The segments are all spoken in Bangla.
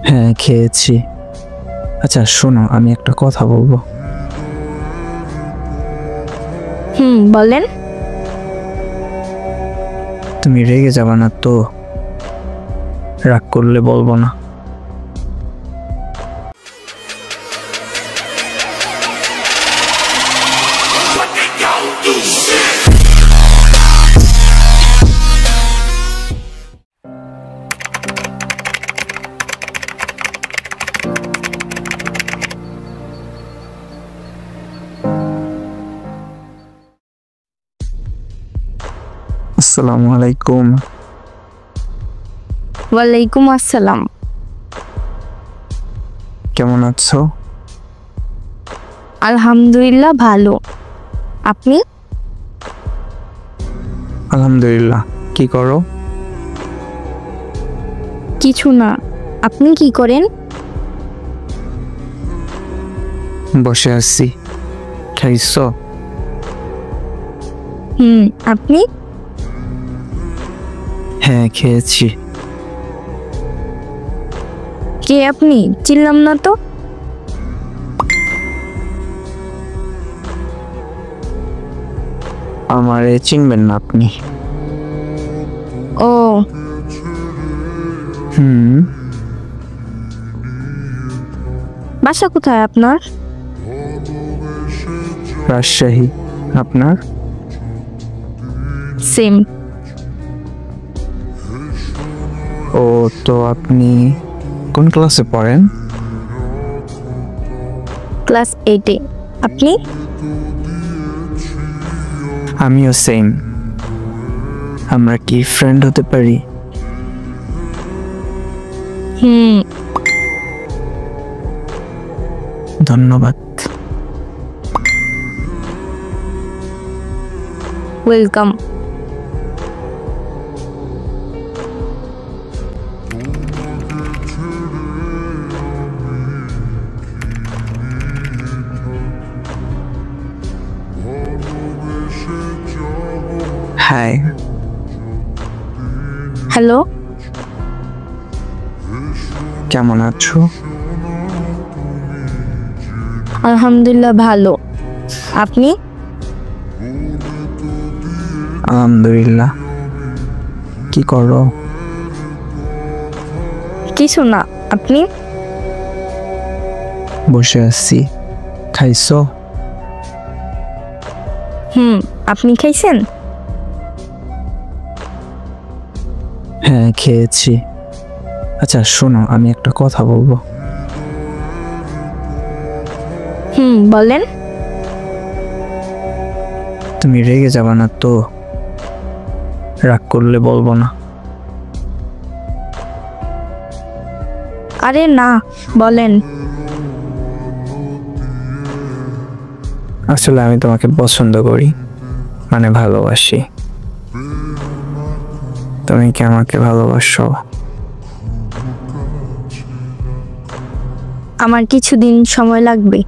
হ্যাঁ খেয়েছি। আচ্ছা শোনো, আমি একটা কথা বলবো। বলেন। তুমি রেগে যাবে না তো? রাগ করলে বলবো না। আসসালামু আলাইকুম। ওয়ালাইকুম আসসালাম। কেমন আছো? আলহামদুলিল্লাহ ভালো। আপনি? আলহামদুলিল্লাহ। কি করো? কিছু না। আপনি কি করেন? বসে আছি। খাইছো? আপনি? হ্যাঁ খেয়েছি। কে আপনি? চিনলাম না তো। আমারে চিনবেন না আপনি? ও বাসা কোথায় আপনার? রাজশাহী। আপনার? সেম। ও তো আপনি কোন ক্লাসে পড়েন? ক্লাস 8-এ। আপনি? আমিও সেম। আমরা কি ফ্রেন্ড হতে পারি? ধন্যবাদ। ওয়েলকাম। হাই। হ্যালো। কেমন আছো? আলহামদুলিল্লাহ ভালো। আপনি? আলহামদুলিল্লাহ। কি করো? কিছু না। আপনি? বসে আছি। খাইছো? আপনি খাইছেন? হ্যাঁ খেয়েছি। আচ্ছা শোনো, আমি একটা কথা বলবো। বলেন। তুমি রেগে যাবে না তো? রাগ করলে বলবো না। আরে না, বলেন। আসলে আমি তোমাকে পছন্দ করি, মানে ভালোবাসি। তুমি কি আমাকে ভালোবাসো? আমার কিছুদিন সময় লাগবে।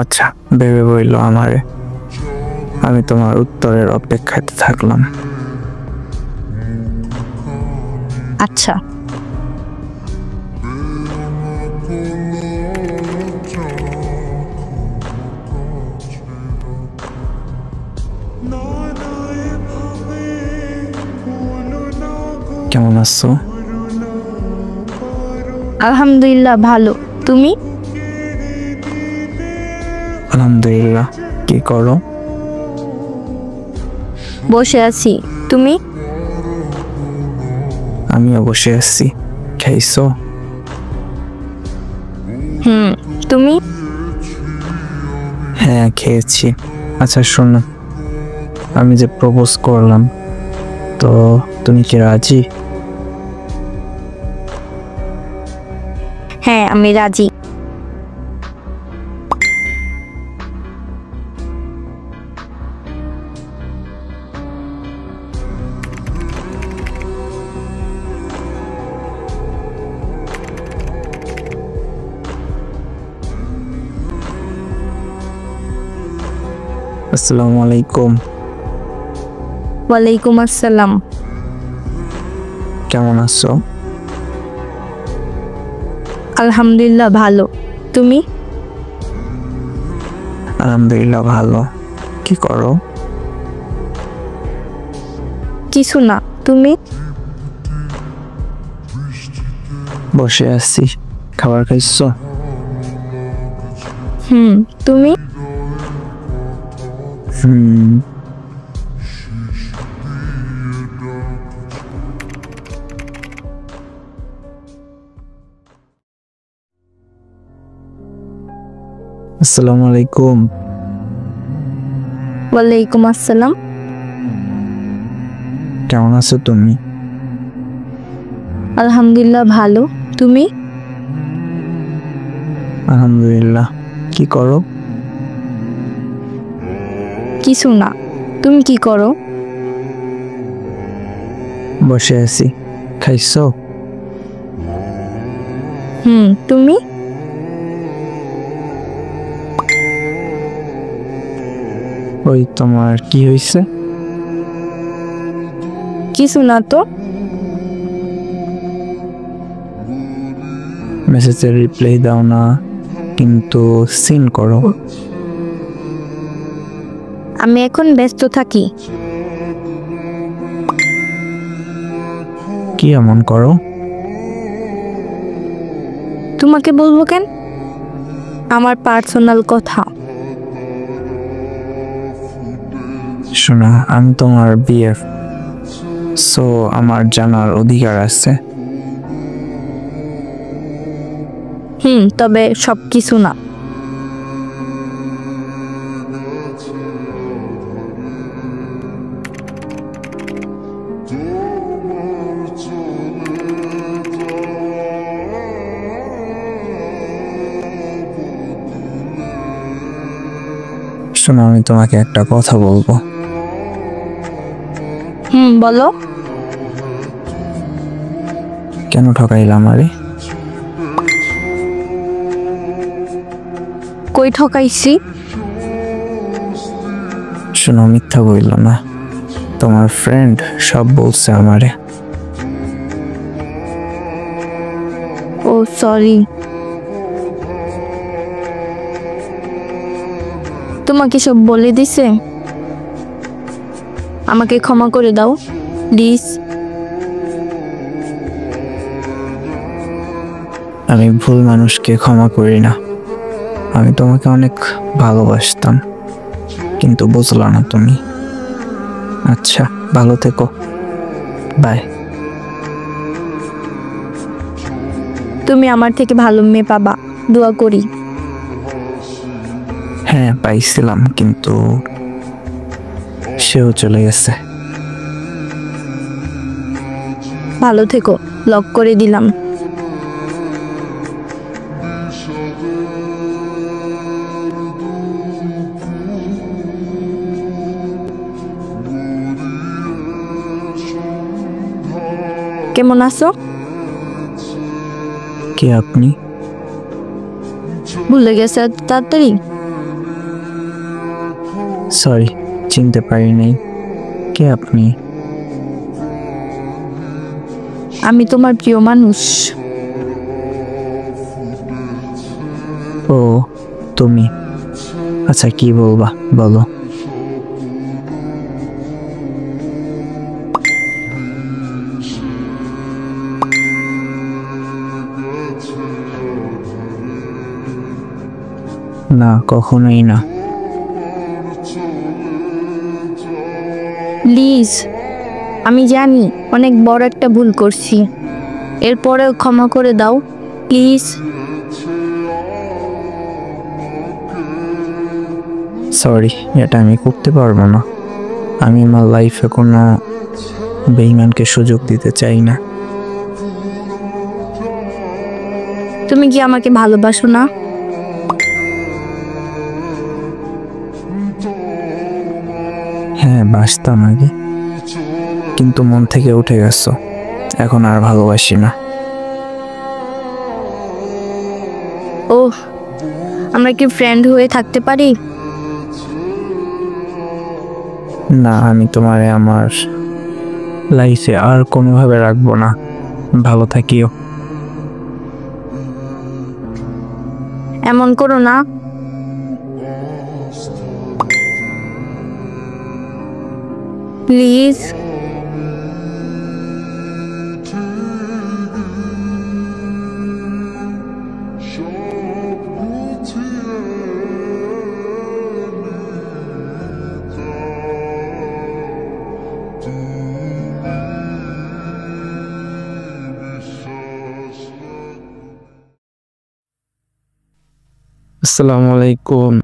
আচ্ছা ভেবে বইল আমারে। আমি তোমার উত্তরের অপেক্ষাতে থাকলাম। আচ্ছা। কেমন আছো? আলহামদুলিল্লাহ ভালো। তুমি? আলহামদুলিল্লাহ। কি করো? বসে আছি। তুমি? আমিও বসে আছি। খাইছো? তুমি? হ্যাঁ খেয়েছি। আচ্ছা শোনো, আমি যে প্রপোজ করলাম, তো তুমি কি রাজি? হ্যাঁ আমি রাজি। আসসালামু আলাইকুম। ওয়ালাইকুম আসসালাম। কেমন আছো? আলহামদুলিল্লাহ ভালো। তুমি? আলহামদুলিল্লাহ ভালো। কি করো? কিছু না। তুমি? বসে আছি। খাবার খাইছো? তুমি? হুম। আসসালামু আলাইকুম। ওয়ালাইকুম আসসালাম। কেমন আছো তুমি? আলহামদুলিল্লাহ ভালো। তুমি? আলহামদুলিল্লাহ। কি করো? কিছু না। তুমি কি করো? বসে আছি। খাইছো? তুমি? ওই তোমার কি হয়েছে? কিছু না তো। মেসেজের রিপ্লাই দাও না, কিন্তু সিন করো। আমি এখন ব্যস্ত থাকি। কি এমন করো? তোমাকে বলবো কেন? আমার পার্সোনাল কথা। শোনো, আমি তোমার বিএফ, সো আমার জানার অধিকার আছে। তবে সব কিছু না। শোনো, আমি তোমাকে একটা কথা বলবো। বলো। কেন ঠকাইলাম আরে? কই ঠকাইছি? শোনো, মিথ্যা বললো না। তোমার ফ্রেন্ড সব বলছে আমারে। ও সরি। তোমাকে সব বলে দিছে? আমাকে ক্ষমা করে দাও প্লিজ। আমি ভুল মানুষকে ক্ষমা করি না। আমি তোমাকে অনেক ভালোবাসতাম, কিন্তু বুঝলা না তুমি। আচ্ছা, ভালো থেকো। বাই। তুমি আমার থেকে ভালো মেয়ে পাবা, দোয়া করি। হ্যাঁ, পাইছিলাম, কিন্তু সেও চলে গেছে। ভালো থেকো, লক করে দিলাম। কেমন আছো? কে আপনি? ভুলে গেছে এত তাড়াতাড়ি? সরি, চিনতে পারি নাই। কে আপনি? আমি তোমার প্রিয় মানুষ। ও, তুমি? আচ্ছা, কি বলবা বলো। না, কখনোই না। প্লিজ, আমি জানি অনেক বড় একটা ভুল করছি, এরপরেও ক্ষমা করে দাও প্লিজ। সরি, এটা আমি করতে পারবো না। আমি আমার লাইফে কোনো বেঈমানকে সুযোগ দিতে চাই না। তুমি কি আমাকে ভালোবাসো না? হ্যাঁ, বাসতাম আগে, কিন্তু মন থেকে উঠে গেছো। এখন আর ভালোবাসি না। ও, আমরা কি ফ্রেন্ড হয়ে থাকতে পারি? না, আমি তোমারে আমার লাইফে আর কোনোভাবে রাখবো না। ভালো থাকিও। এমন করো না। প্লিজ। আসসালামু আলাইকুম।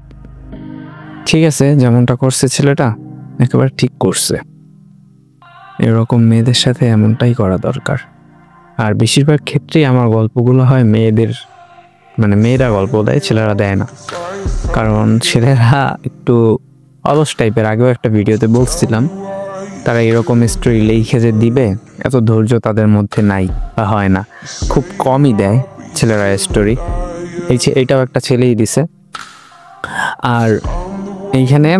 ঠিক আছে, যেমনটা করছে ছেলেটা একেবারে ঠিক করছে। এরকম মেয়েদের সাথে এমনটাই করা দরকার। আর বেশিরভাগ ক্ষেত্রেই আমার গল্পগুলো হয় মেয়েদের, মানে মেয়েরা গল্প দেয়, ছেলেরা দেয় না। কারণ ছেলেরা একটু অলস টাইপের। আগেও একটা ভিডিওতে বলছিলাম, তারা এরকম স্টোরি লিখে যে দিবে, এত ধৈর্য তাদের মধ্যে নাই বা হয় না। খুব কমই দেয় ছেলেরা স্টোরি। এইটাও একটা ছেলেই দিছে। আর এইখানে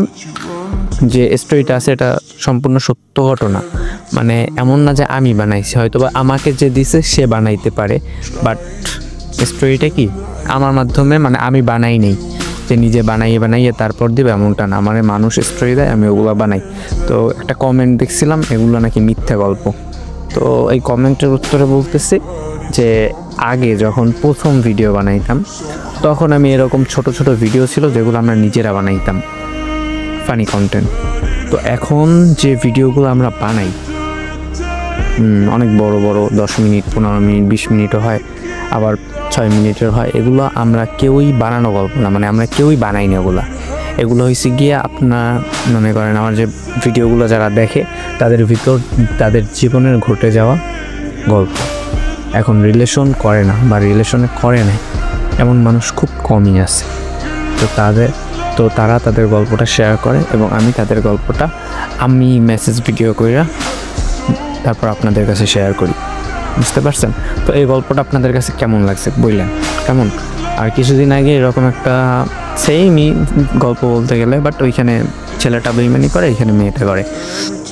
যে স্টোরিটা আছে এটা সম্পূর্ণ সত্য ঘটনা। মানে এমন না যে আমি বানাইছি, হয়তো বা আমাকে যে দিছে সে বানাইতে পারে, বাট স্টোরিটা কি আমার মাধ্যমে, মানে আমি বানাই নেই যে নিজে বানাইয়ে তারপর দিবে, এমনটা না। আমার মানুষ স্টোরি দেয়, আমি ওগুলো বানাই। তো একটা কমেন্ট দেখছিলাম এগুলো নাকি মিথ্যা গল্প। তো এই কমেন্টের উত্তরে বলতেছি যে আগে যখন প্রথম ভিডিও বানাইতাম তখন আমি এরকম ছোট ছোট ভিডিও ছিল যেগুলো আমরা নিজেরা বানাইতাম, ফানি কন্টেন্ট। তো এখন যে ভিডিওগুলো আমরা বানাই অনেক বড় বড়, 10 মিনিট, 15 মিনিট, 20 মিনিটও হয়, আবার 6 মিনিটের হয়। এগুলো আমরা কেউই বানানো গল্প না, মানে আমরা কেউই বানাই না। এগুলো হয়েছে গিয়ে আপনার মনে করেন আমার যে ভিডিওগুলো যারা দেখে তাদের ভিতর তাদের জীবনের ঘটে যাওয়া গল্প। এখন রিলেশন করে না বা রিলেশনে করে না এমন মানুষ খুব কমই আছে। তো তারা তাদের গল্পটা শেয়ার করে এবং আমি তাদের গল্পটা আমি মেসেজ ভিডিও কইরা তারপর আপনাদের কাছে শেয়ার করি। বুঝতে পারছেন? তো এই গল্পটা আপনাদের কাছে কেমন লাগছে বললেন কেমন? আর কিছুদিন আগে এরকম একটা সেমই গল্প বলতে গেলে, বাট ওইখানে ছেলেটা বেইমানি করে, এখানে মেয়েটা করে।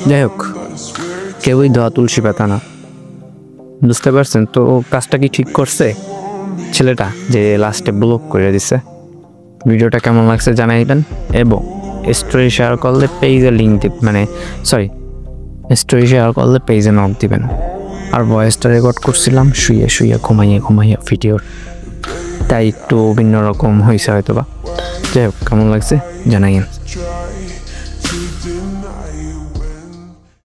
যাই হোক, কেউই দোয়া তুলসী পাতা না। বুঝতে পারছেন? তো কাজটা কি ঠিক করছে ছেলেটা যে লাস্টে ব্লক করে দিছে? ভিডিওটা কেমন লাগছে জানাইবেন এবং স্টোরি শেয়ার করলে পেজে লিঙ্ক দিবেন, মানে স্টোরি শেয়ার করলে পেজে নক দিবেন। আর ভয়েসটা রেকর্ড করছিলাম শুয়ে ঘুমাইয়া ভিডিওর, তাই একটু ভিন্ন রকম হয়েছে হয়তো বা। যাই হোক, কেমন লাগছে জানাইন।